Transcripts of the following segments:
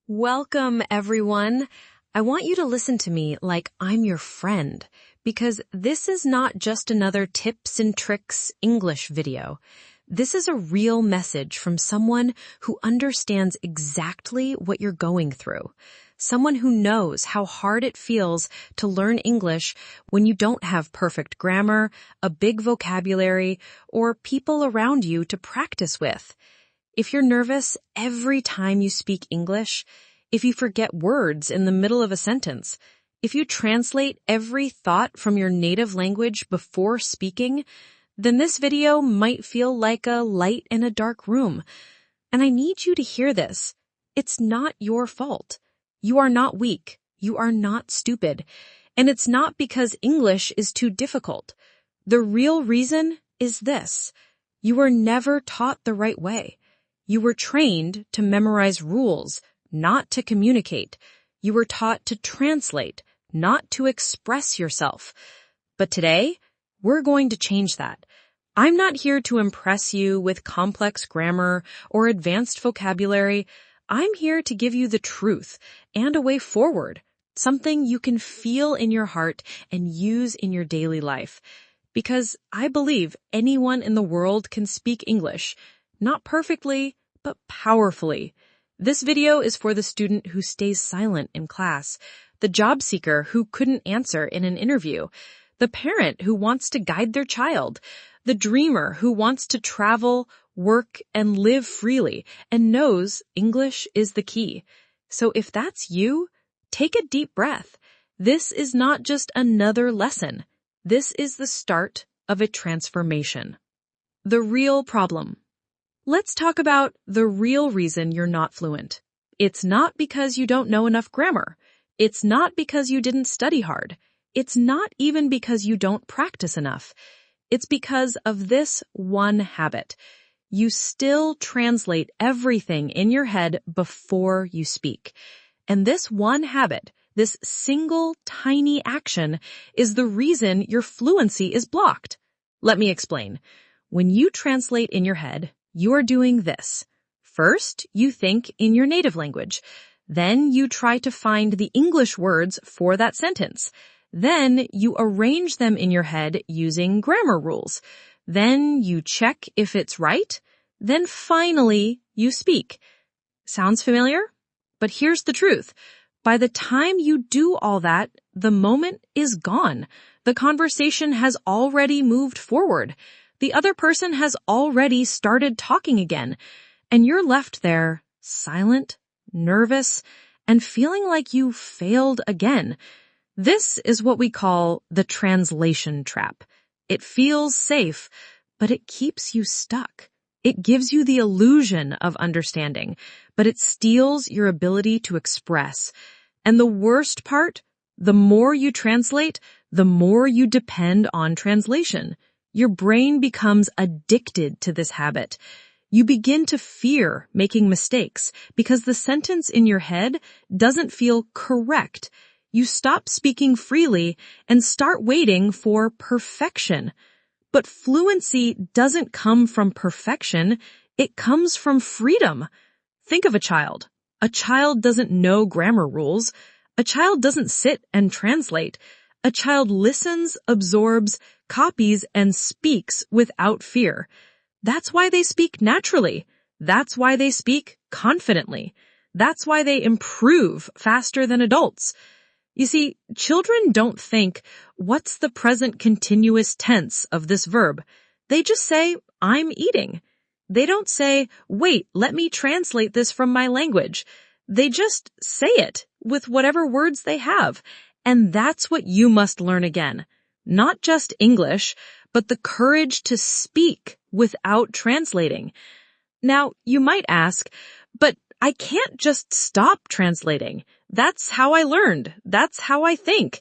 Welcome, everyone. I want you to listen to me like I'm your friend, because this is not just another tips and tricks English video. This is a real message from someone who understands exactly what you're going through. Someone who knows how hard it feels to learn English when you don't have perfect grammar, a big vocabulary, or people around you to practice with. If you're nervous every time you speak English, if you forget words in the middle of a sentence, if you translate every thought from your native language before speaking, then this video might feel like a light in a dark room. And I need you to hear this. It's not your fault. You are not weak. You are not stupid. And it's not because English is too difficult. The real reason is this. You were never taught the right way. You were trained to memorize rules, not to communicate. You were taught to translate, not to express yourself. But today, we're going to change that. I'm not here to impress you with complex grammar or advanced vocabulary. I'm here to give you the truth and a way forward, something you can feel in your heart and use in your daily life. Because I believe anyone in the world can speak English. Not perfectly, but powerfully. This video is for the student who stays silent in class, the job seeker who couldn't answer in an interview, the parent who wants to guide their child, the dreamer who wants to travel, work, and live freely and knows English is the key. So if that's you, take a deep breath. This is not just another lesson. This is the start of a transformation. The real problem. Let's talk about the real reason you're not fluent. It's not because you don't know enough grammar. It's not because you didn't study hard. It's not even because you don't practice enough. It's because of this one habit. You still translate everything in your head before you speak. And this one habit, this single tiny action, is the reason your fluency is blocked. Let me explain. When you translate in your head, you are doing this. First, you think in your native language. Then you try to find the English words for that sentence. Then you arrange them in your head using grammar rules. Then you check if it's right. Then finally, you speak. Sounds familiar? But here's the truth. By the time you do all that, the moment is gone. The conversation has already moved forward. The other person has already started talking again, and you're left there silent, nervous, and feeling like you failed again. This is what we call the translation trap. It feels safe, but it keeps you stuck. It gives you the illusion of understanding, but it steals your ability to express. And the worst part, the more you translate, the more you depend on translation. Your brain becomes addicted to this habit. You begin to fear making mistakes because the sentence in your head doesn't feel correct. You stop speaking freely and start waiting for perfection. But fluency doesn't come from perfection. It comes from freedom. Think of a child. A child doesn't know grammar rules. A child doesn't sit and translate. A child listens, absorbs, copies, and speaks without fear. That's why they speak naturally. That's why they speak confidently. That's why they improve faster than adults. You see, children don't think, what's the present continuous tense of this verb? They just say, I'm eating. They don't say, wait, let me translate this from my language. They just say it with whatever words they have. And that's what you must learn again. Not just English, but the courage to speak without translating. Now, you might ask, but I can't just stop translating. That's how I learned. That's how I think.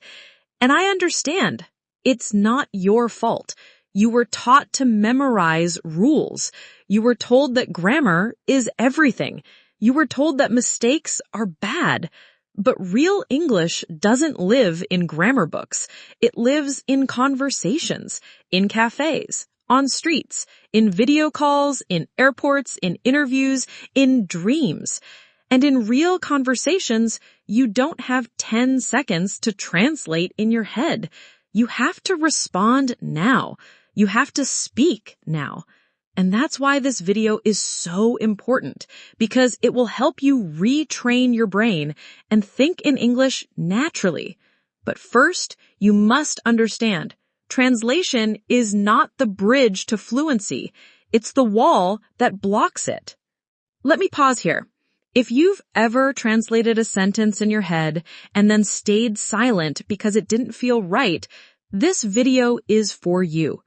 And I understand. It's not your fault. You were taught to memorize rules. You were told that grammar is everything. You were told that mistakes are bad. But real English doesn't live in grammar books. It lives in conversations, in cafes, on streets, in video calls, in airports, in interviews, in dreams. And in real conversations, you don't have 10 seconds to translate in your head. You have to respond now. You have to speak now. And that's why this video is so important, because it will help you retrain your brain and think in English naturally. But first, you must understand, translation is not the bridge to fluency. It's the wall that blocks it. Let me pause here. If you've ever translated a sentence in your head and then stayed silent because it didn't feel right, this video is for you.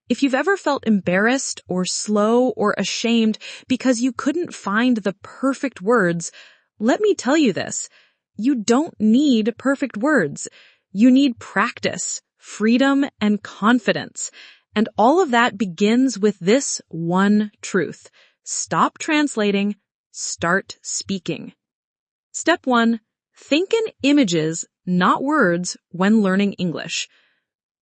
If you've ever felt embarrassed or slow or ashamed because you couldn't find the perfect words, let me tell you this. You don't need perfect words. You need practice, freedom, and confidence. And all of that begins with this one truth. Stop translating. Start speaking. Step 1. Think in images, not words, when learning English.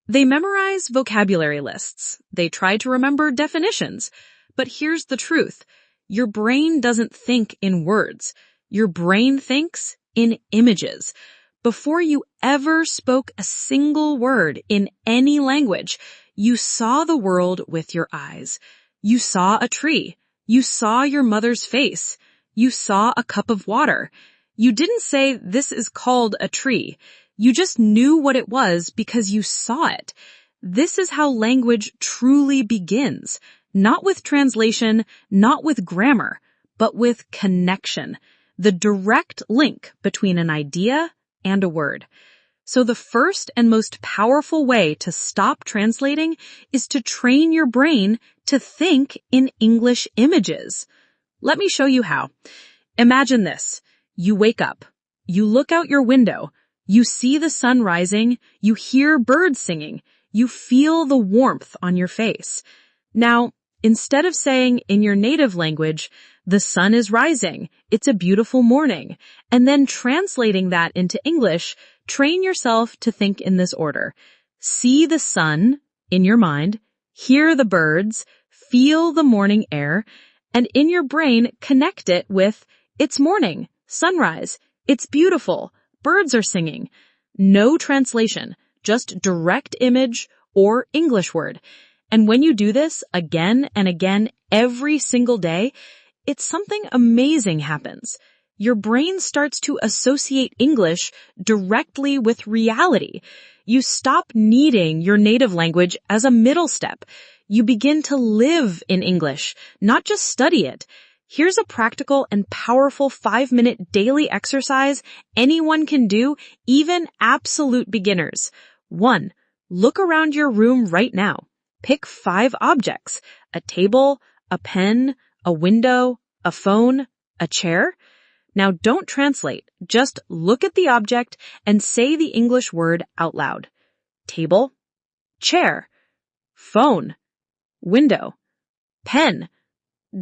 They memorize vocabulary lists. They try to remember definitions. But here's the truth. Your brain doesn't think in words. Your brain thinks in images. Before you ever spoke a single word in any language, you saw the world with your eyes. You saw a tree. You saw your mother's face. You saw a cup of water. You didn't say, "This is called a tree." You just knew what it was because you saw it. This is how language truly begins. Not with translation, not with grammar, but with connection. The direct link between an idea and a word. So the first and most powerful way to stop translating is to train your brain to think in English images. Let me show you how. Imagine this. You wake up. You look out your window. You see the sun rising. You hear birds singing. You feel the warmth on your face. Now, instead of saying in your native language, "The sun is rising. It's a beautiful morning," and then translating that into English, train yourself to think in this order. See the sun in your mind, hear the birds, feel the morning air, and in your brain connect it with, "It's morning, sunrise, it's beautiful, birds are singing." No translation, just direct image or English word. And when you do this again and again every single day, it's something amazing happens. Your brain starts to associate English directly with reality. You stop needing your native language as a middle step. You begin to live in English, not just study it. Here's a practical and powerful 5-minute daily exercise anyone can do, even absolute beginners. 1. Look around your room right now. Pick 5 objects: a table, a pen, a window, a phone, a chair. Now don't translate, just look at the object and say the English word out loud. Table, chair, phone, window, pen.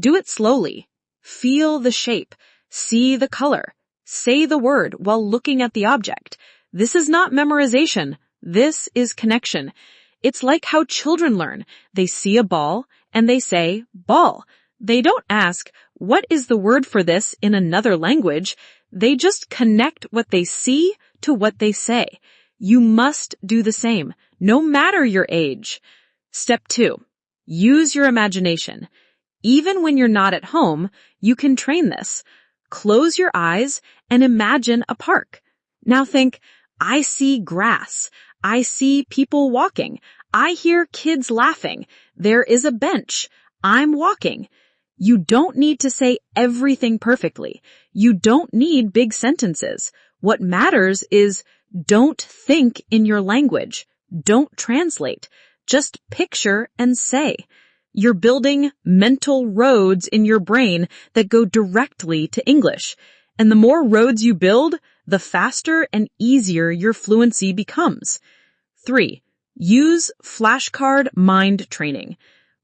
Do it slowly. Feel the shape, see the color, say the word while looking at the object. This is not memorization, this is connection. It's like how children learn. They see a ball and they say, "ball." They don't ask, "What is the word for this in another language?" They just connect what they see to what they say. You must do the same, no matter your age. Step 2. Use your imagination. Even when you're not at home, you can train this. Close your eyes and imagine a park. Now think, "I see grass. I see people walking. I hear kids laughing. There is a bench. I'm walking." You don't need to say everything perfectly. You don't need big sentences. What matters is don't think in your language. Don't translate. Just picture and say. You're building mental roads in your brain that go directly to English. And the more roads you build, the faster and easier your fluency becomes. 3. Use flashcard mind training.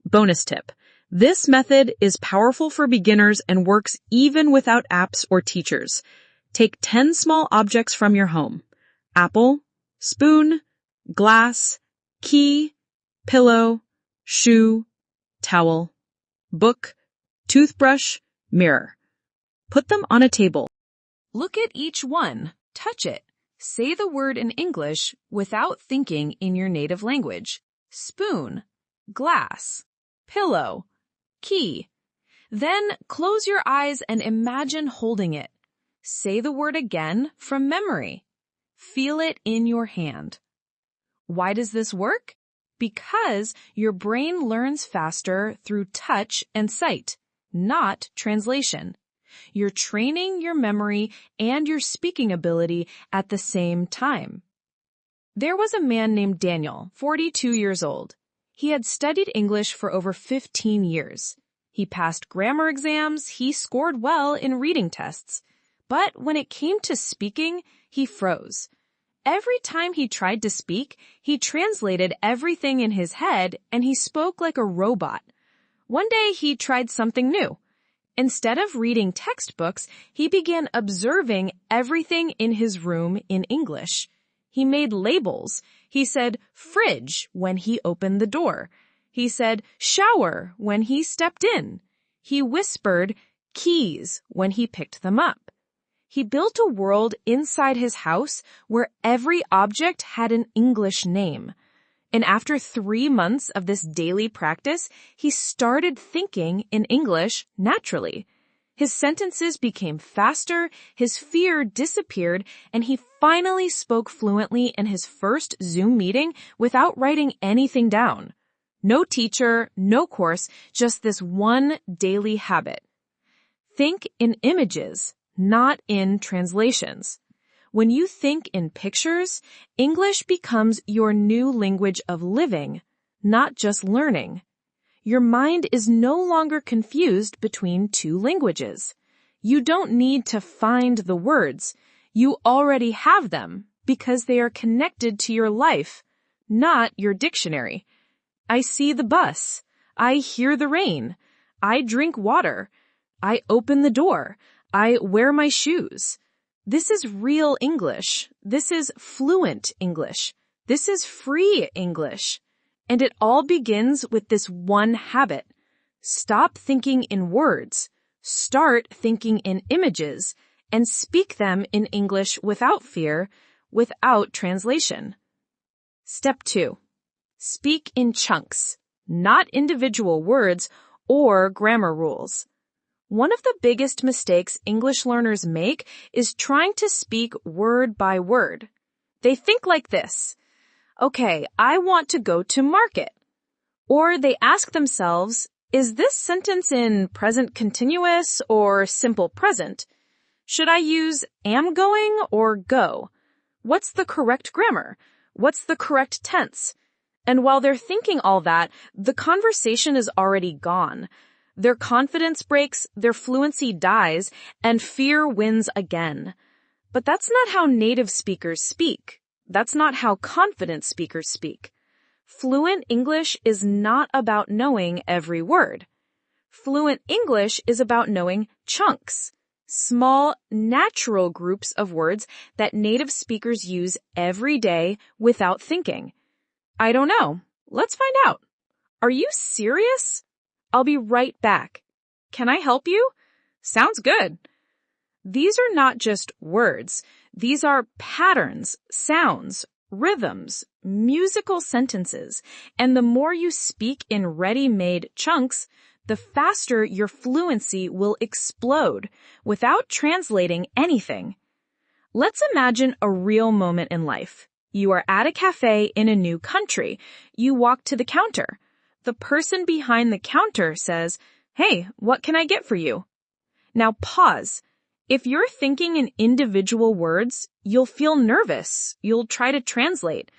Bonus tip. This method is powerful for beginners and works even without apps or teachers. Take 10 small objects from your home. Apple, spoon, glass, key, pillow, shoe, towel, book, toothbrush, mirror. Put them on a table. Look at each one. Touch it. Say the word in English without thinking in your native language. Spoon, glass, pillow, key. Then close your eyes and imagine holding it. Say the word again from memory. Feel it in your hand. Why does this work? Because your brain learns faster through touch and sight, not translation. You're training your memory and your speaking ability at the same time. There was a man named Daniel, 42 years old. He had studied English for over 15 years. He passed grammar exams, he scored well in reading tests. But when it came to speaking, he froze. Every time he tried to speak, he translated everything in his head and he spoke like a robot. One day he tried something new. Instead of reading textbooks, he began observing everything in his room in English. He made labels. He said fridge when he opened the door. He said shower when he stepped in. He whispered keys when he picked them up. He built a world inside his house where every object had an English name. And after 3 months of this daily practice, he started thinking in English naturally. His sentences became faster, his fear disappeared, and he finally spoke fluently in his first Zoom meeting without writing anything down. No teacher, no course, just this one daily habit. Think in images, not in translations. When you think in pictures, English becomes your new language of living, not just learning. Your mind is no longer confused between two languages. You don't need to find the words. You already have them because they are connected to your life, not your dictionary. I see the bus. I hear the rain. I drink water. I open the door. I wear my shoes. This is real English. This is fluent English. This is free English. And it all begins with this one habit. Stop thinking in words. Start thinking in images and speak them in English without fear, without translation. Step 2. Speak in chunks, not individual words or grammar rules. One of the biggest mistakes English learners make is trying to speak word by word. They think like this. Okay, I want to go to market. Or they ask themselves, is this sentence in present continuous or simple present? Should I use am going or go? What's the correct grammar? What's the correct tense? And while they're thinking all that, the conversation is already gone. Their confidence breaks, their fluency dies, and fear wins again. But that's not how native speakers speak. That's not how confident speakers speak. Fluent English is not about knowing every word. Fluent English is about knowing chunks, small, natural groups of words that native speakers use every day without thinking. I don't know. Let's find out. Are you serious? I'll be right back. Can I help you? Sounds good. These are not just words. These are patterns, sounds, rhythms, musical sentences. And the more you speak in ready-made chunks, the faster your fluency will explode without translating anything. Let's imagine a real moment in life. You are at a cafe in a new country. You walk to the counter. The person behind the counter says, "Hey, what can I get for you?" Now pause. If you're thinking in individual words, you'll feel nervous. You'll try to translate.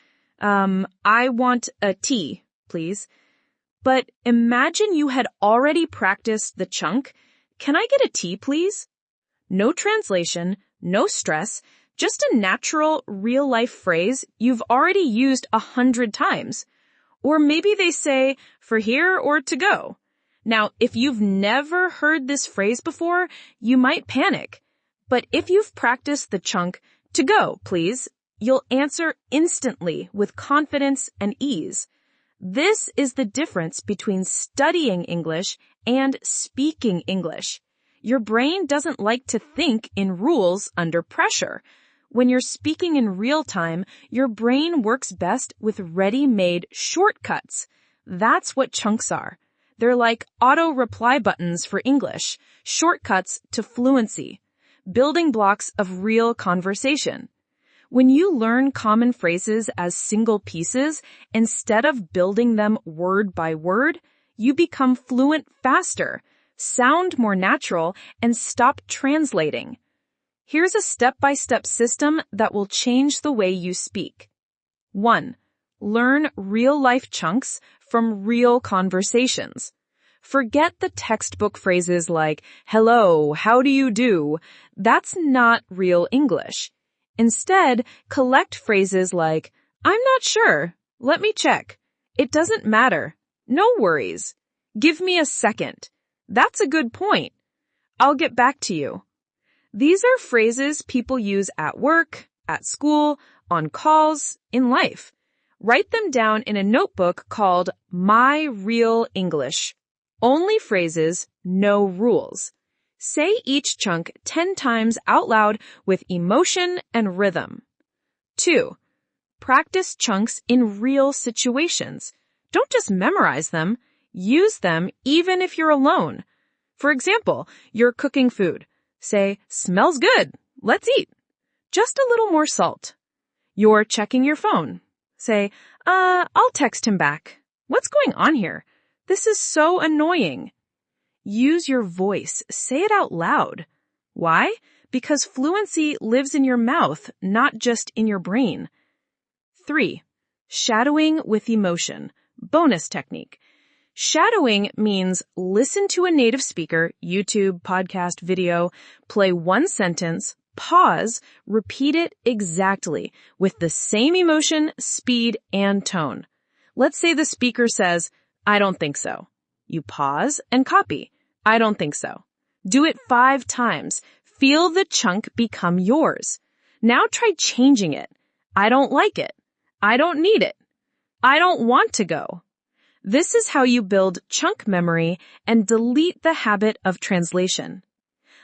I want a tea, please. But imagine you had already practiced the chunk. Can I get a tea, please? No translation, no stress, just a natural, real-life phrase you've already used 100 times. Or maybe they say, for here or to go. Now, if you've never heard this phrase before, you might panic. But if you've practiced the chunk, to go, please, you'll answer instantly with confidence and ease. This is the difference between studying English and speaking English. Your brain doesn't like to think in rules under pressure. When you're speaking in real time, your brain works best with ready-made shortcuts. That's what chunks are. They're like auto reply buttons for English, shortcuts to fluency, building blocks of real conversation. When you learn common phrases as single pieces, instead of building them word by word, you become fluent faster, sound more natural, and stop translating. Here's a step-by-step system that will change the way you speak. 1. Learn real-life chunks from real conversations. Forget the textbook phrases like, hello, how do you do? That's not real English. Instead, collect phrases like, I'm not sure. Let me check. It doesn't matter. No worries. Give me a second. That's a good point. I'll get back to you. These are phrases people use at work, at school, on calls, in life. Write them down in a notebook called My Real English. Only phrases, no rules. Say each chunk 10 times out loud with emotion and rhythm. 2. Practice chunks in real situations. Don't just memorize them. Use them even if you're alone. For example, you're cooking food. Say, smells good. Let's eat. Just a little more salt. You're checking your phone. Say, I'll text him back. What's going on here? This is so annoying. Use your voice. Say it out loud. Why? Because fluency lives in your mouth, not just in your brain. 3. Shadowing with emotion. Bonus technique. Shadowing means listen to a native speaker, YouTube, podcast, video, play one sentence, pause, repeat it exactly with the same emotion, speed, and tone. Let's say the speaker says, I don't think so. You pause and copy. I don't think so. Do it 5 times. Feel the chunk become yours. Now try changing it. I don't like it. I don't need it. I don't want to go. This is how you build chunk memory and delete the habit of translation.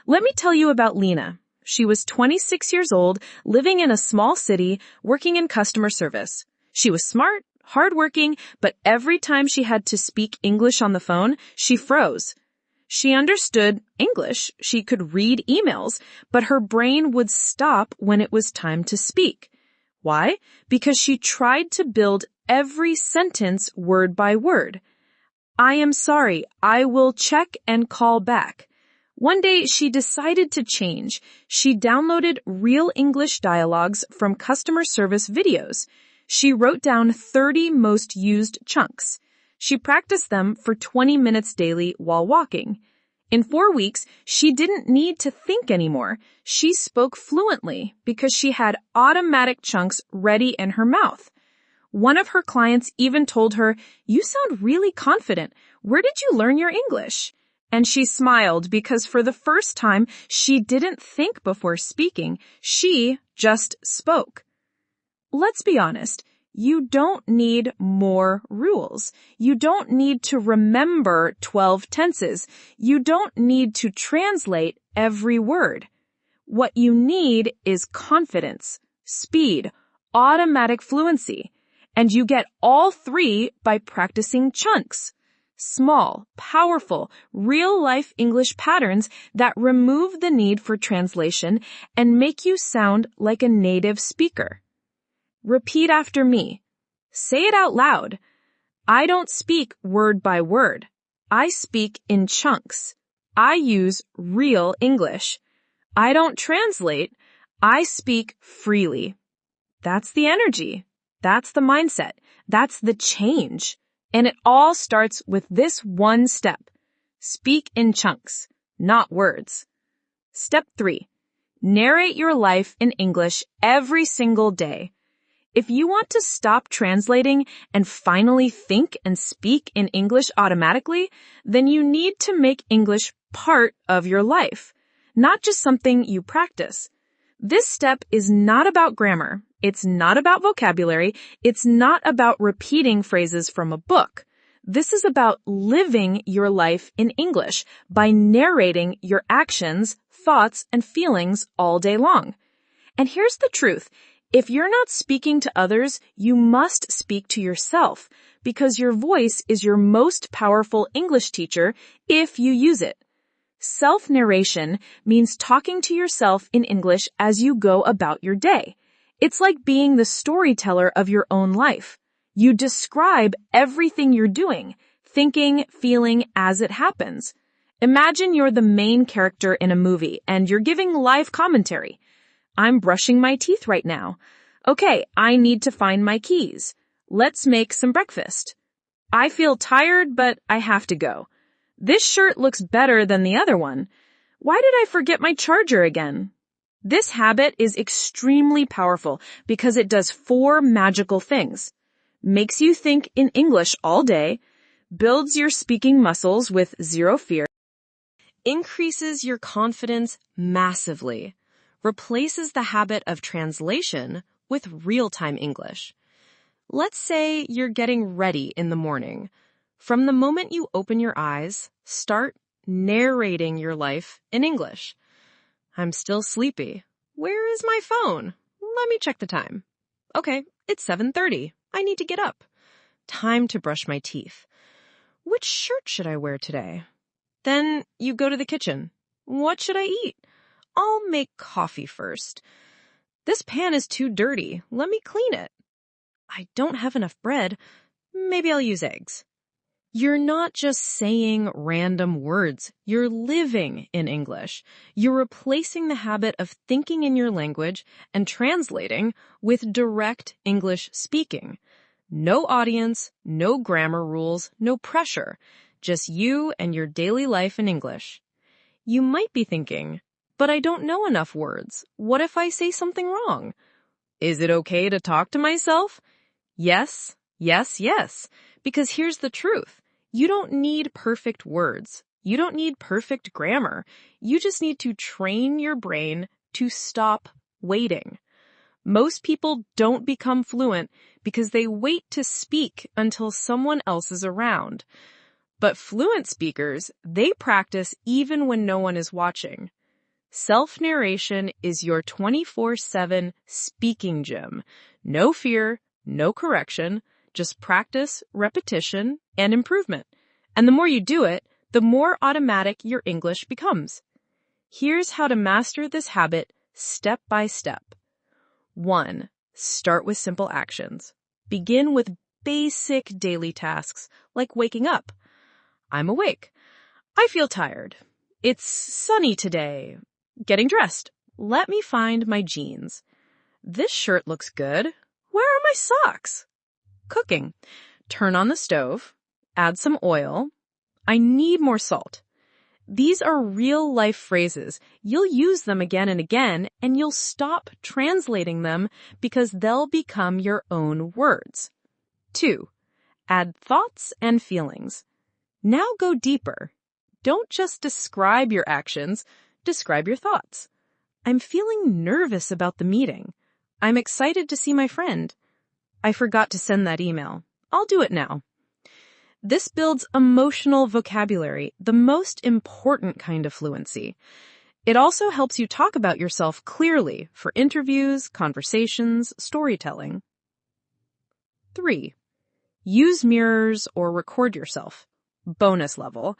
Let me tell you about Lena. She was 26 years old, living in a small city, working in customer service. She was smart, hardworking, but every time she had to speak English on the phone, she froze. She understood English, she could read emails, but her brain would stop when it was time to speak. Why? Because she tried to build every sentence word by word. I am sorry, I will check and call back. One day she decided to change. She downloaded real English dialogues from customer service videos. She wrote down 30 most used chunks. She practiced them for 20 minutes daily while walking. In 4 weeks, she didn't need to think anymore. She spoke fluently because she had automatic chunks ready in her mouth. One of her clients even told her, you sound really confident. Where did you learn your English? And she smiled because for the first time, she didn't think before speaking. She just spoke. Let's be honest. You don't need more rules. You don't need to remember 12 tenses. You don't need to translate every word. What you need is confidence, speed, automatic fluency. And you get all 3 by practicing chunks. Small, powerful, real-life English patterns that remove the need for translation and make you sound like a native speaker. Repeat after me. Say it out loud. I don't speak word by word. I speak in chunks. I use real English. I don't translate. I speak freely. That's the energy. That's the mindset. That's the change. And it all starts with this one step. Speak in chunks, not words. Step 3. Narrate your life in English every single day. If you want to stop translating and finally think and speak in English automatically, then you need to make English part of your life, not just something you practice. This step is not about grammar. It's not about vocabulary. It's not about repeating phrases from a book. This is about living your life in English by narrating your actions, thoughts, and feelings all day long. And here's the truth. If you're not speaking to others, you must speak to yourself because your voice is your most powerful English teacher if you use it. Self-narration means talking to yourself in English as you go about your day. It's like being the storyteller of your own life. You describe everything you're doing, thinking, feeling as it happens. Imagine you're the main character in a movie and you're giving live commentary. I'm brushing my teeth right now. Okay, I need to find my keys. Let's make some breakfast. I feel tired, but I have to go. This shirt looks better than the other one. Why did I forget my charger again? This habit is extremely powerful because it does 4 magical things. Makes you think in English all day, builds your speaking muscles with 0 fear, increases your confidence massively, replaces the habit of translation with real-time English. Let's say you're getting ready in the morning. From the moment you open your eyes, start narrating your life in English. I'm still sleepy. Where is my phone? Let me check the time. Okay, it's 7:30. I need to get up. Time to brush my teeth. Which shirt should I wear today? Then you go to the kitchen. What should I eat? I'll make coffee first. This pan is too dirty. Let me clean it. I don't have enough bread. Maybe I'll use eggs. You're not just saying random words. You're living in English. You're replacing the habit of thinking in your language and translating with direct English speaking. No audience, no grammar rules, no pressure. Just you and your daily life in English. You might be thinking, but I don't know enough words. What if I say something wrong? Is it okay to talk to myself? Yes, yes, yes. Because here's the truth. You don't need perfect words. You don't need perfect grammar. You just need to train your brain to stop waiting. Most people don't become fluent because they wait to speak until someone else is around. But fluent speakers, they practice even when no one is watching. Self-narration is your 24/7 speaking gym. No fear, no correction, just practice, repetition, and improvement. And the more you do it, the more automatic your English becomes. Here's how to master this habit step by step. 1. Start with simple actions. Begin with basic daily tasks like waking up. I'm awake. I feel tired. It's sunny today. Getting dressed. Let me find my jeans. This shirt looks good. Where are my socks? Cooking. Turn on the stove. Add some oil. I need more salt. These are real-life phrases. You'll use them again and again, and you'll stop translating them because they'll become your own words. 2. Add thoughts and feelings. Now go deeper. Don't just describe your actions, describe your thoughts. I'm feeling nervous about the meeting. I'm excited to see my friend. I forgot to send that email. I'll do it now. This builds emotional vocabulary, the most important kind of fluency. It also helps you talk about yourself clearly for interviews, conversations, storytelling. 3. Use mirrors or record yourself. Bonus level.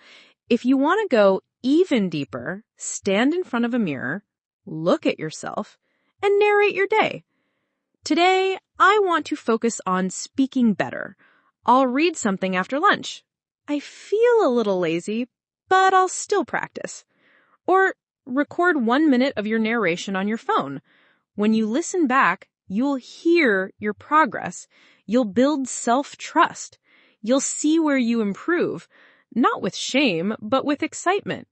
If you want to go even deeper, stand in front of a mirror, look at yourself, and narrate your day. Today, I want to focus on speaking better. I'll read something after lunch. I feel a little lazy, but I'll still practice. Or record 1 minute of your narration on your phone. When you listen back, you'll hear your progress. You'll build self-trust. You'll see where you improve, not with shame, but with excitement.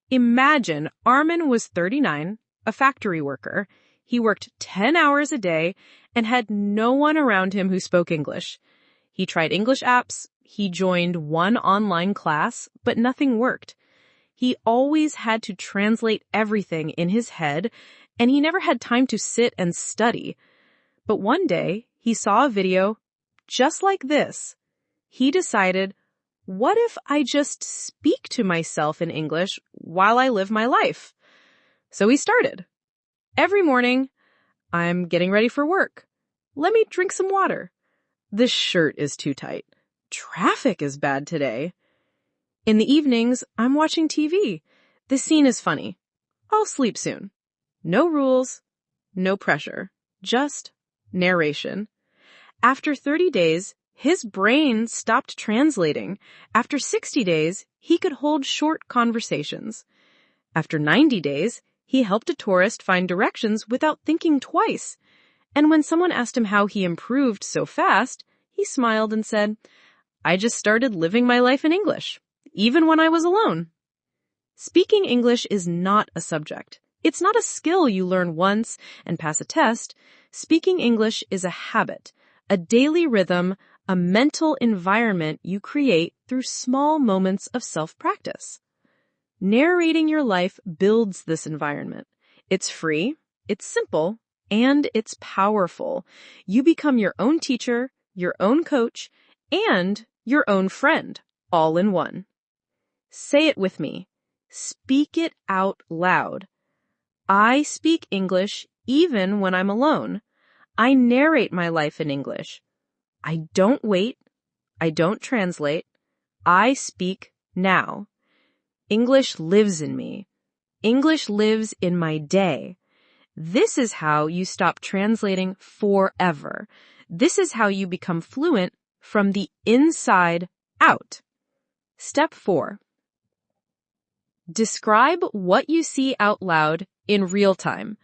Imagine Armin was 39, a factory worker. He worked 10 hours a day and had no one around him who spoke English. He tried English apps, he joined one online class, but nothing worked. He always had to translate everything in his head, and he never had time to sit and study. But one day, he saw a video just like this. He decided, what if I just speak to myself in English while I live my life? So he started. Every morning, I'm getting ready for work. Let me drink some water. This shirt is too tight. Traffic is bad today. In the evenings, I'm watching TV. This scene is funny. I'll sleep soon. No rules, no pressure, just narration. After 30 days, his brain stopped translating. After 60 days, he could hold short conversations. After 90 days, he helped a tourist find directions without thinking twice. And when someone asked him how he improved so fast, he smiled and said, "I just started living my life in English, even when I was alone." Speaking English is not a subject. It's not a skill you learn once and pass a test. Speaking English is a habit, a daily rhythm, a mental environment you create through small moments of self-practice. Narrating your life builds this environment. It's free, it's simple, and it's powerful. You become your own teacher, your own coach, and your own friend, all in one. Say it with me. Speak it out loud. I speak English even when I'm alone. I narrate my life in English. I don't wait. I don't translate. I speak now. English lives in me. English lives in my day. This is how you stop translating forever. This is how you become fluent from the inside out. Step 4. Describe what you see out loud in real time.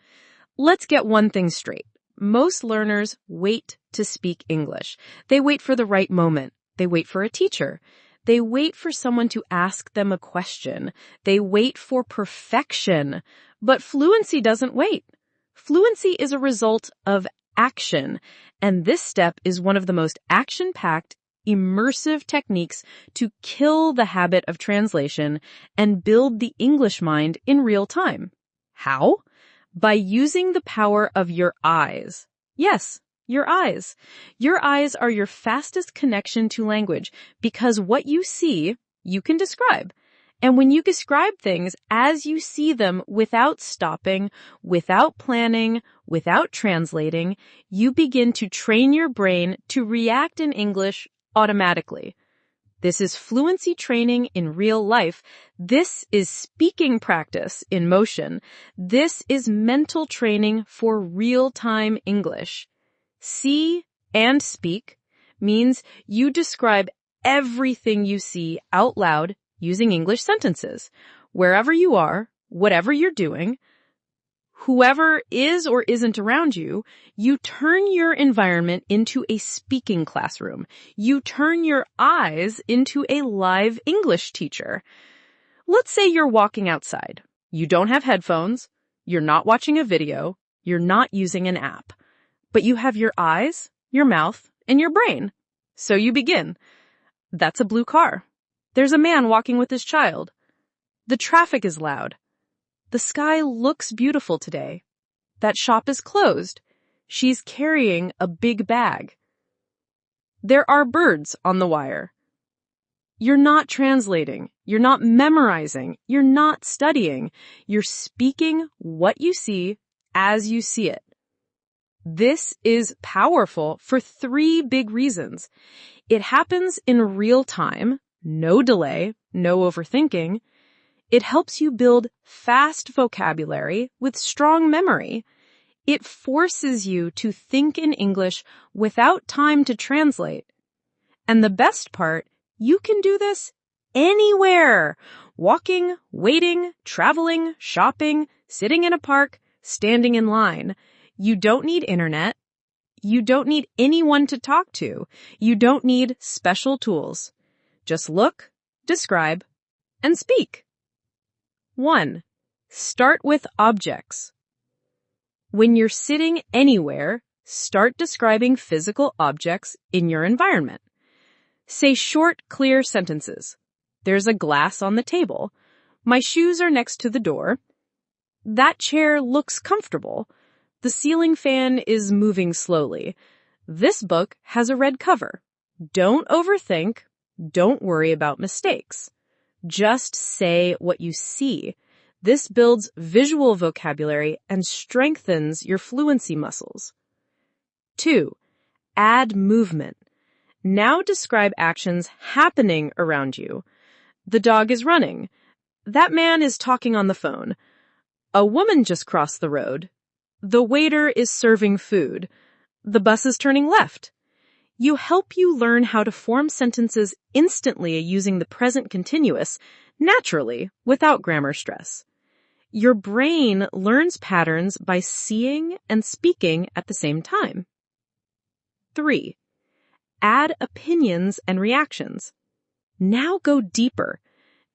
Let's get one thing straight. Most learners wait to speak English. They wait for the right moment. They wait for a teacher. They wait for someone to ask them a question. They wait for perfection. But fluency doesn't wait. Fluency is a result of action, and this step is one of the most action-packed, immersive techniques to kill the habit of translation and build the English mind in real time. How? By using the power of your eyes. Yes, your eyes. Your eyes are your fastest connection to language because what you see, you can describe. And when you describe things as you see them without stopping, without planning, without translating, you begin to train your brain to react in English automatically. This is fluency training in real life. This is speaking practice in motion. This is mental training for real-time English. See and speak means you describe everything you see out loud using English sentences. Wherever you are, whatever you're doing, whoever is or isn't around you, you turn your environment into a speaking classroom. You turn your eyes into a live English teacher. Let's say you're walking outside. You don't have headphones. You're not watching a video. You're not using an app. But you have your eyes, your mouth, and your brain. So you begin. That's a blue car. There's a man walking with his child. The traffic is loud. The sky looks beautiful today. That shop is closed. She's carrying a big bag. There are birds on the wire. You're not translating. You're not memorizing. You're not studying. You're speaking what you see as you see it. This is powerful for 3 big reasons. It happens in real time, no delay, no overthinking. It helps you build fast vocabulary with strong memory. It forces you to think in English without time to translate. And the best part, you can do this anywhere. Walking, waiting, traveling, shopping, sitting in a park, standing in line. You don't need internet. You don't need anyone to talk to. You don't need special tools. Just look, describe, and speak. 1. Start with objects. When you're sitting anywhere, start describing physical objects in your environment. Say short, clear sentences. There's a glass on the table. My shoes are next to the door. That chair looks comfortable. The ceiling fan is moving slowly. This book has a red cover. Don't overthink. Don't worry about mistakes. Just say what you see. This builds visual vocabulary and strengthens your fluency muscles. 2. Add movement. Now describe actions happening around you. The dog is running. That man is talking on the phone. A woman just crossed the road. The waiter is serving food. The bus is turning left. You help you learn how to form sentences instantly using the present continuous, naturally, without grammar stress. Your brain learns patterns by seeing and speaking at the same time. 3. Add opinions and reactions. Now go deeper.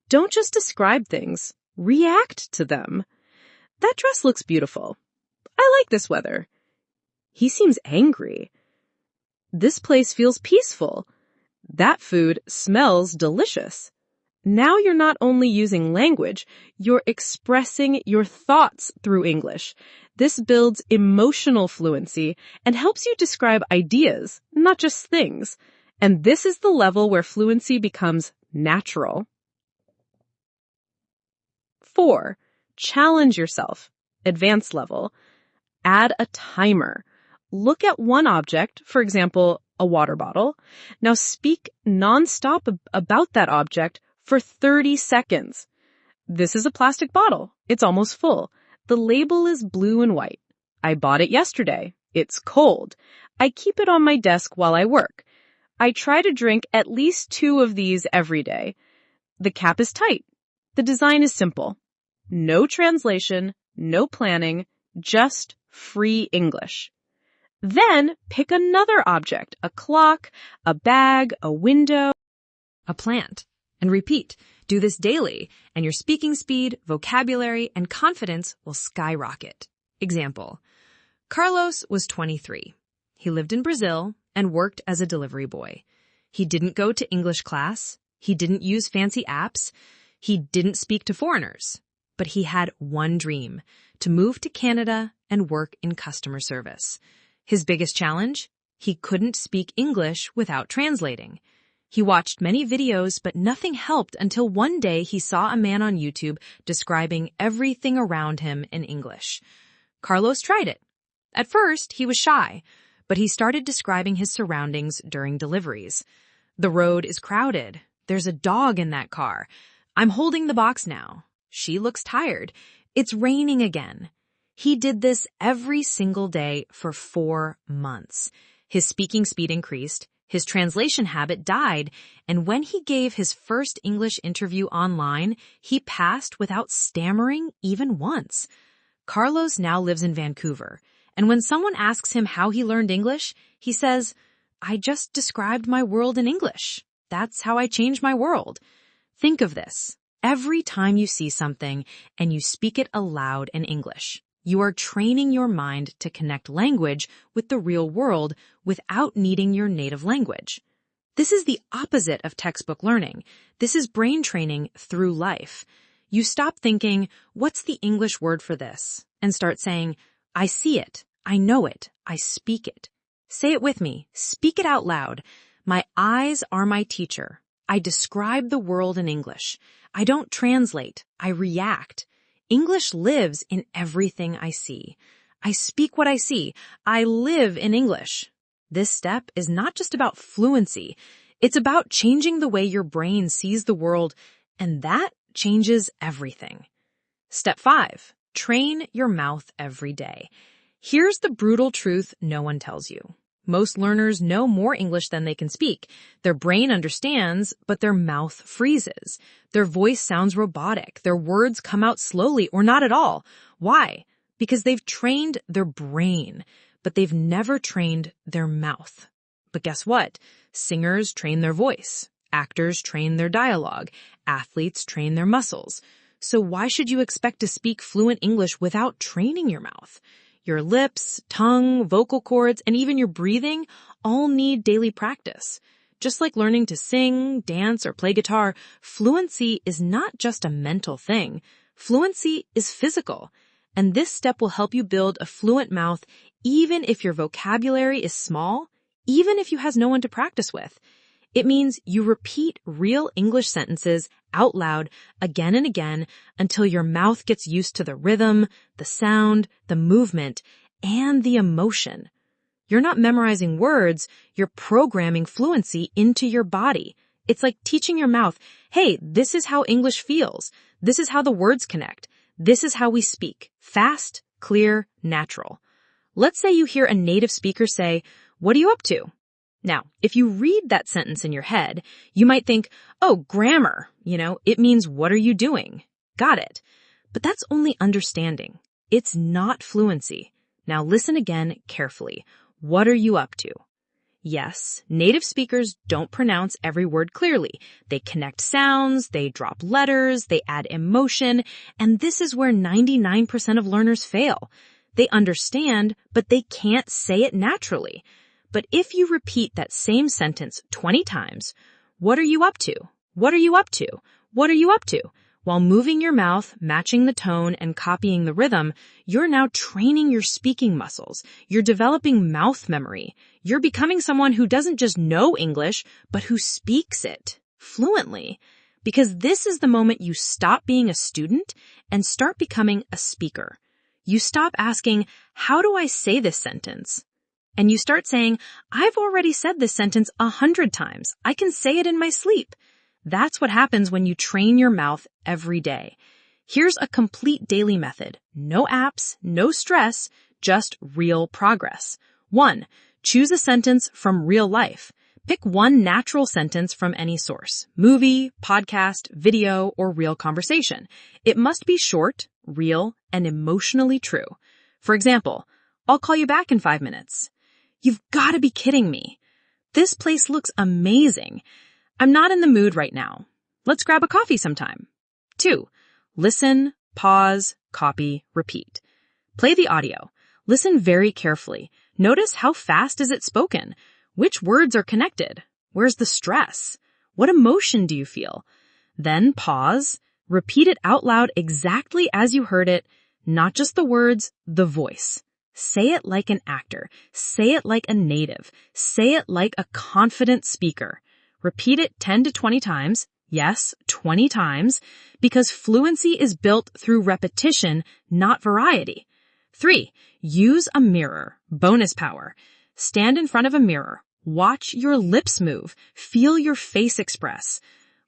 Don't just describe things. React to them. That dress looks beautiful. I like this weather. He seems angry. This place feels peaceful. That food smells delicious. Now you're not only using language, you're expressing your thoughts through English. This builds emotional fluency and helps you describe ideas, not just things. And this is the level where fluency becomes natural. 4. Challenge yourself. Advanced level. Add a timer. Look at one object, for example, a water bottle. Now speak nonstop about that object for 30 seconds. This is a plastic bottle. It's almost full. The label is blue and white. I bought it yesterday. It's cold. I keep it on my desk while I work. I try to drink at least 2 of these every day. The cap is tight. The design is simple. No translation, no planning, just free English. Then pick another object, a clock, a bag, a window, A plant. And repeat. Do this daily, and your speaking speed, vocabulary, and confidence will skyrocket. Example. Carlos was 23. He lived in Brazil and worked as a delivery boy. He didn't go to English class. He didn't use fancy apps. He didn't speak to foreigners. But he had one dream, to move to Canada and work in customer service. His biggest challenge? He couldn't speak English without translating. He watched many videos, but nothing helped until one day he saw a man on YouTube describing everything around him in English. Carlos tried it. At first, he was shy, but he started describing his surroundings during deliveries. The road is crowded. There's a dog in that car. I'm holding the box now. She looks tired. It's raining again. He did this every single day for 4 months. His speaking speed increased. His translation habit died, and when he gave his first English interview online, he passed without stammering even once. Carlos now lives in Vancouver, and when someone asks him how he learned English, he says, "I just described my world in English. That's how I changed my world." Think of this. Every time you see something and you speak it aloud in English, you are training your mind to connect language with the real world without needing your native language. This is the opposite of textbook learning. This is brain training through life. You stop thinking, "What's the English word for this?" and start saying, "I see it. I know it. I speak it." Say it with me. Speak it out loud. My eyes are my teacher. I describe the world in English. I don't translate. I react. English lives in everything I see. I speak what I see. I live in English. This step is not just about fluency. It's about changing the way your brain sees the world, and that changes everything. Step 5. Train your mouth every day. Here's the brutal truth no one tells you. Most learners know more English than they can speak. Their brain understands, but their mouth freezes. Their voice sounds robotic. Their words come out slowly or not at all. Why? Because they've trained their brain, but they've never trained their mouth. But guess what? Singers train their voice. Actors train their dialogue. Athletes train their muscles. So why should you expect to speak fluent English without training your mouth? Your lips, tongue, vocal cords, and even your breathing all need daily practice. Just like learning to sing, dance, or play guitar, fluency is not just a mental thing. Fluency is physical. And this step will help you build a fluent mouth even if your vocabulary is small, even if you have no one to practice with. It means you repeat real English sentences out loud again and again until your mouth gets used to the rhythm, the sound, the movement, and the emotion. You're not memorizing words, you're programming fluency into your body. It's like teaching your mouth, hey, this is how English feels. This is how the words connect. This is how we speak. Fast, clear, natural. Let's say you hear a native speaker say, "What are you up to?" Now, if you read that sentence in your head, you might think, oh, grammar, it means what are you doing? Got it. But that's only understanding. It's not fluency. Now listen again carefully. What are you up to? Yes, native speakers don't pronounce every word clearly. They connect sounds, they drop letters, they add emotion, and this is where 99% of learners fail. They understand, but they can't say it naturally. But if you repeat that same sentence 20 times, what are you up to? What are you up to? What are you up to? While moving your mouth, matching the tone, and copying the rhythm, you're now training your speaking muscles. You're developing mouth memory. You're becoming someone who doesn't just know English, but who speaks it fluently. Because this is the moment you stop being a student and start becoming a speaker. You stop asking, how do I say this sentence? And you start saying, I've already said this sentence 100 times. I can say it in my sleep. That's what happens when you train your mouth every day. Here's a complete daily method. No apps, no stress, just real progress. 1. Choose a sentence from real life. Pick one natural sentence from any source. Movie, podcast, video, or real conversation. It must be short, real, and emotionally true. For example, I'll call you back in 5 minutes. You've got to be kidding me. This place looks amazing. I'm not in the mood right now. Let's grab a coffee sometime. 2. Listen, pause, copy, repeat. Play the audio. Listen very carefully. Notice how fast is it spoken? Which words are connected? Where's the stress? What emotion do you feel? Then pause. Repeat it out loud exactly as you heard it, not just the words, the voice. Say it like an actor. Say it like a native. Say it like a confident speaker. Repeat it 10 to 20 times. Yes, 20 times, because fluency is built through repetition, not variety. 3. Use a mirror. Bonus power. Stand in front of a mirror. Watch your lips move. Feel your face express.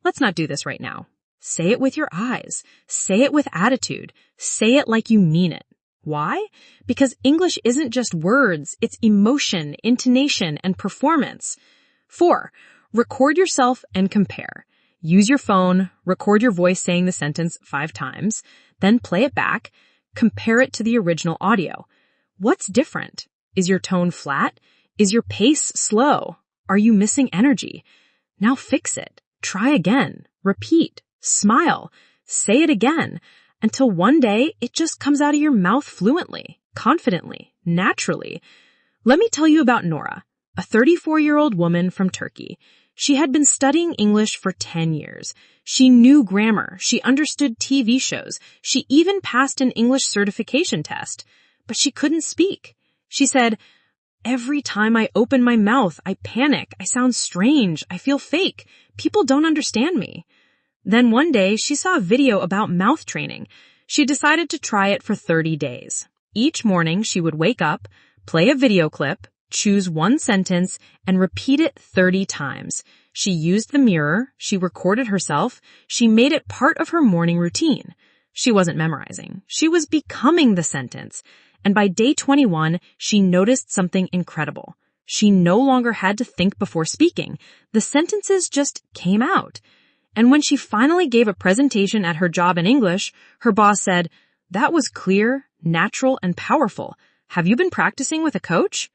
Let's not do this right now. Say it with your eyes. Say it with attitude. Say it like you mean it. Why? Because English isn't just words, it's emotion, intonation, and performance. 4. Record yourself and compare. Use your phone, record your voice saying the sentence 5 times, then play it back, compare it to the original audio. What's different? Is your tone flat? Is your pace slow? Are you missing energy? Now fix it. Try again. Repeat. Smile. Say it again. Until one day, it just comes out of your mouth fluently, confidently, naturally. Let me tell you about Nora, a 34-year-old woman from Turkey. She had been studying English for 10 years. She knew grammar. She understood TV shows. She even passed an English certification test. But she couldn't speak. She said, "Every time I open my mouth, I panic. I sound strange. I feel fake. People don't understand me." Then one day, she saw a video about mouth training. She decided to try it for 30 days. Each morning, she would wake up, play a video clip, choose one sentence, and repeat it 30 times. She used the mirror, she recorded herself, she made it part of her morning routine. She wasn't memorizing. She was becoming the sentence. And by day 21, she noticed something incredible. She no longer had to think before speaking. The sentences just came out. And when she finally gave a presentation at her job in English, her boss said, "That was clear, natural, and powerful. Have you been practicing with a coach?"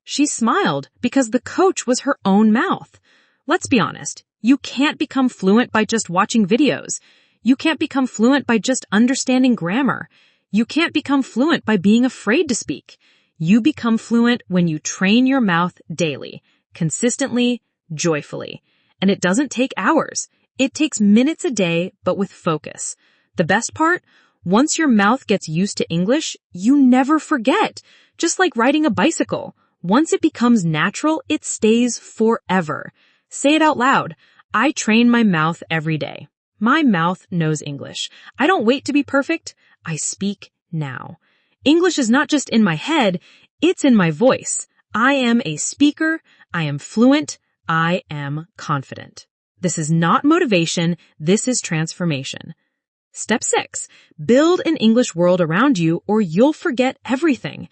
She smiled because the coach was her own mouth. Let's be honest. You can't become fluent by just watching videos. You can't become fluent by just understanding grammar. You can't become fluent by being afraid to speak. You become fluent when you train your mouth daily, consistently, joyfully. And it doesn't take hours. It takes minutes a day, but with focus. The best part? Once your mouth gets used to English, you never forget. Just like riding a bicycle. Once it becomes natural, it stays forever. Say it out loud. I train my mouth every day. My mouth knows English. I don't wait to be perfect. I speak now. English is not just in my head, it's in my voice. I am a speaker. I am fluent. I am confident. This is not motivation. This is transformation. Step 6. Build an English world around you or you'll forget everything.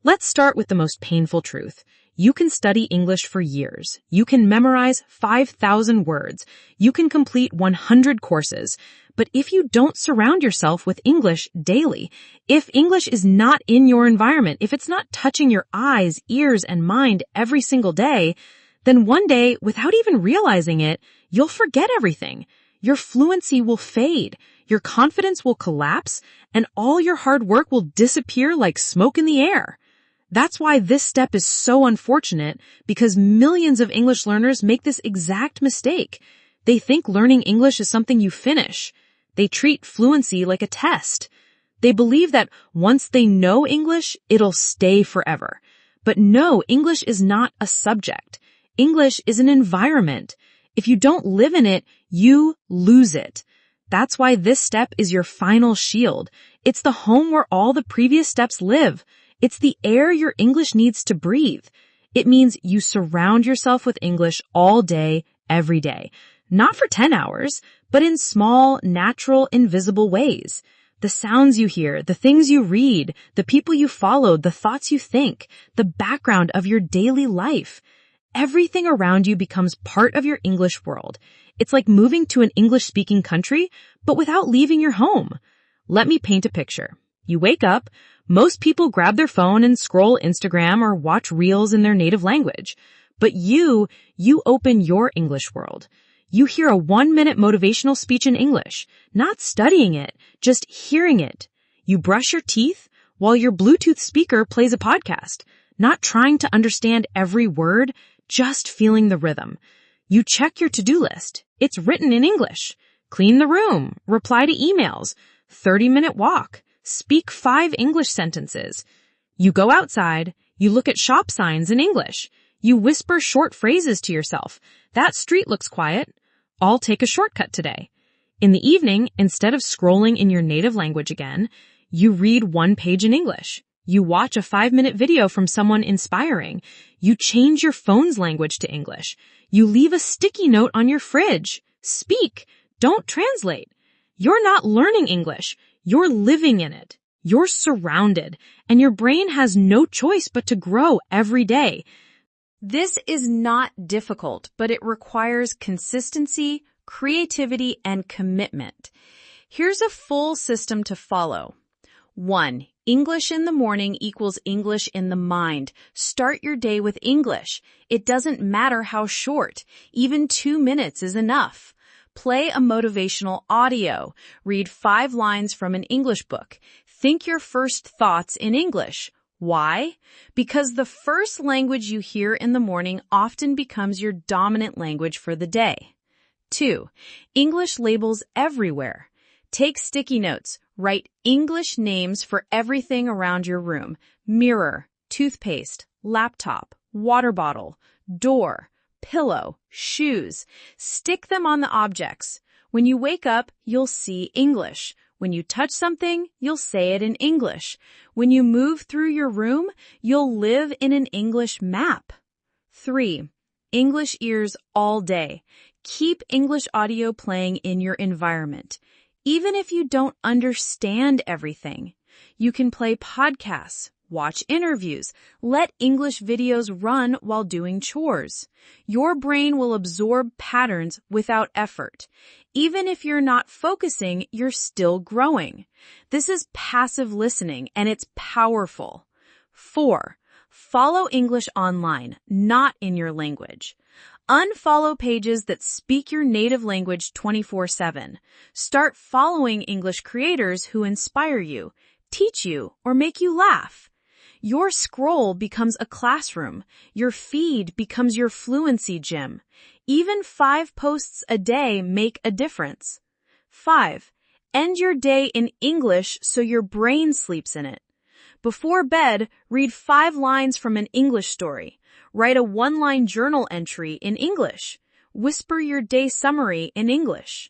Let's start with the most painful truth. You can study English for years. You can memorize 5,000 words. You can complete 100 courses. But if you don't surround yourself with English daily, if English is not in your environment, if it's not touching your eyes, ears, and mind every single day, then one day, without even realizing it, you'll forget everything. Your fluency will fade. Your confidence will collapse, and all your hard work will disappear like smoke in the air. That's why this step is so unfortunate, because millions of English learners make this exact mistake. They think learning English is something you finish. They treat fluency like a test. They believe that once they know English, it'll stay forever. But no, English is not a subject. English is an environment. If you don't live in it, you lose it. That's why this step is your final shield. It's the home where all the previous steps live. It's the air your English needs to breathe. It means you surround yourself with English all day, every day. Not for 10 hours, but in small, natural, invisible ways. The sounds you hear, the things you read, the people you follow, the thoughts you think, the background of your daily life. Everything around you becomes part of your English world. It's like moving to an English-speaking country, but without leaving your home. Let me paint a picture. You wake up, most people grab their phone and scroll Instagram or watch reels in their native language. But you open your English world. You hear a 1-minute motivational speech in English, not studying it, just hearing it. You brush your teeth while your Bluetooth speaker plays a podcast, not trying to understand every word, just feeling the rhythm. You check your to-do list. It's written in English. Clean the room, reply to emails, 30-minute walk, speak 5 English sentences. You go outside, you look at shop signs in English. You whisper short phrases to yourself. That street looks quiet. I'll take a shortcut today. In the evening, instead of scrolling in your native language again, you read 1 page in English. You watch a 5-minute video from someone inspiring. You change your phone's language to English. You leave a sticky note on your fridge. Speak. Don't translate. You're not learning English. You're living in it. You're surrounded. And your brain has no choice but to grow every day. This is not difficult, but it requires consistency, creativity, and commitment. Here's a full system to follow. 1. English in the morning equals English in the mind. Start your day with English. It doesn't matter how short. Even 2 minutes is enough. Play a motivational audio. Read 5 lines from an English book. Think your first thoughts in English. Why? Because the first language you hear in the morning often becomes your dominant language for the day. 2. English labels everywhere. Take sticky notes. Write English names for everything around your room. Mirror, toothpaste, laptop, water bottle, door, pillow, shoes. Stick them on the objects. When you wake up, you'll see English. When you touch something, you'll say it in English. When you move through your room, you'll live in an English map. 3. English ears all day. Keep English audio playing in your environment. Even if you don't understand everything, you can play podcasts, watch interviews, let English videos run while doing chores. Your brain will absorb patterns without effort. Even if you're not focusing, you're still growing. This is passive listening, and it's powerful. 4. Follow English online, not in your language. Unfollow pages that speak your native language 24/7. Start following English creators who inspire you, teach you, or make you laugh. Your scroll becomes a classroom. Your feed becomes your fluency gym. Even 5 posts a day make a difference. 5. End your day in English so your brain sleeps in it. Before bed, read 5 lines from an English story. Write a 1-line journal entry in English. Whisper your day summary in English.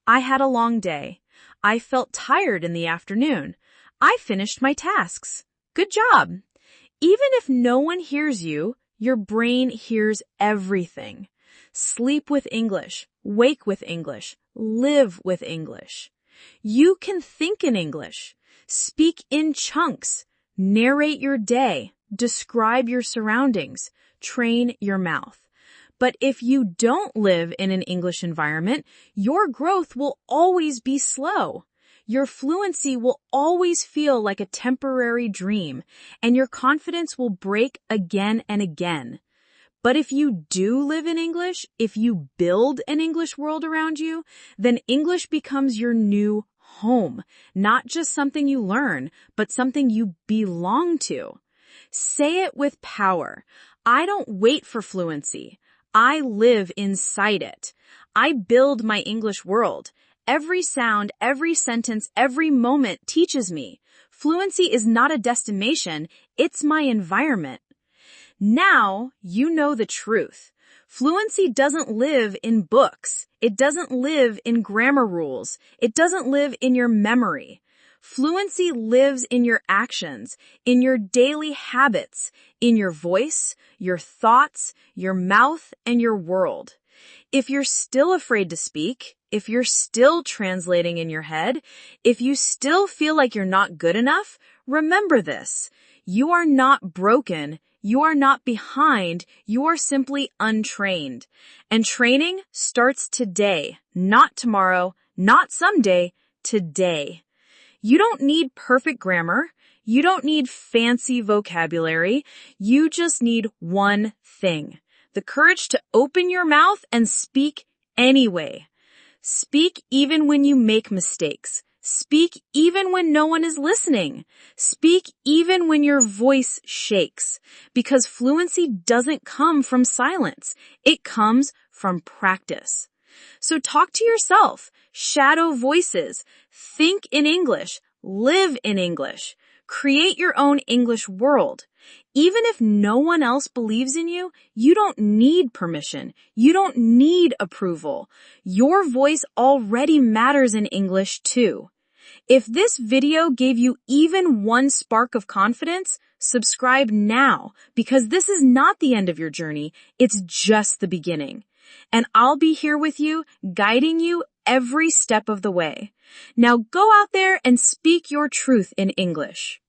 I had a long day. I felt tired in the afternoon. I finished my tasks. Good job. Even if no one hears you, your brain hears everything. Sleep with English, wake with English, live with English. You can think in English, speak in chunks, narrate your day, describe your surroundings, train your mouth. But if you don't live in an English environment, your growth will always be slow. Your fluency will always feel like a temporary dream, and your confidence will break again and again. But if you do live in English, if you build an English world around you, then English becomes your new home, not just something you learn, but something you belong to. Say it with power. I don't wait for fluency. I live inside it. I build my English world. Every sound, every sentence, every moment teaches me. Fluency is not a destination, it's my environment. Now you know the truth. Fluency doesn't live in books. It doesn't live in grammar rules. It doesn't live in your memory. Fluency lives in your actions, in your daily habits, in your voice, your thoughts, your mouth, and your world. If you're still afraid to speak, if you're still translating in your head, if you still feel like you're not good enough, remember this. You are not broken. You are not behind. You are simply untrained. And training starts today, not tomorrow, not someday, today. You don't need perfect grammar. You don't need fancy vocabulary. You just need one thing. The courage to open your mouth and speak anyway. Speak even when you make mistakes. Speak even when no one is listening. Speak even when your voice shakes. Because fluency doesn't come from silence. It comes from practice. So talk to yourself. Shadow voices. Think in English. Live in English. Create your own English world. Even if no one else believes in you, you don't need permission. You don't need approval. Your voice already matters in English too. If this video gave you even one spark of confidence, subscribe now because this is not the end of your journey. It's just the beginning. And I'll be here with you, guiding you every step of the way. Now go out there and speak your truth in English.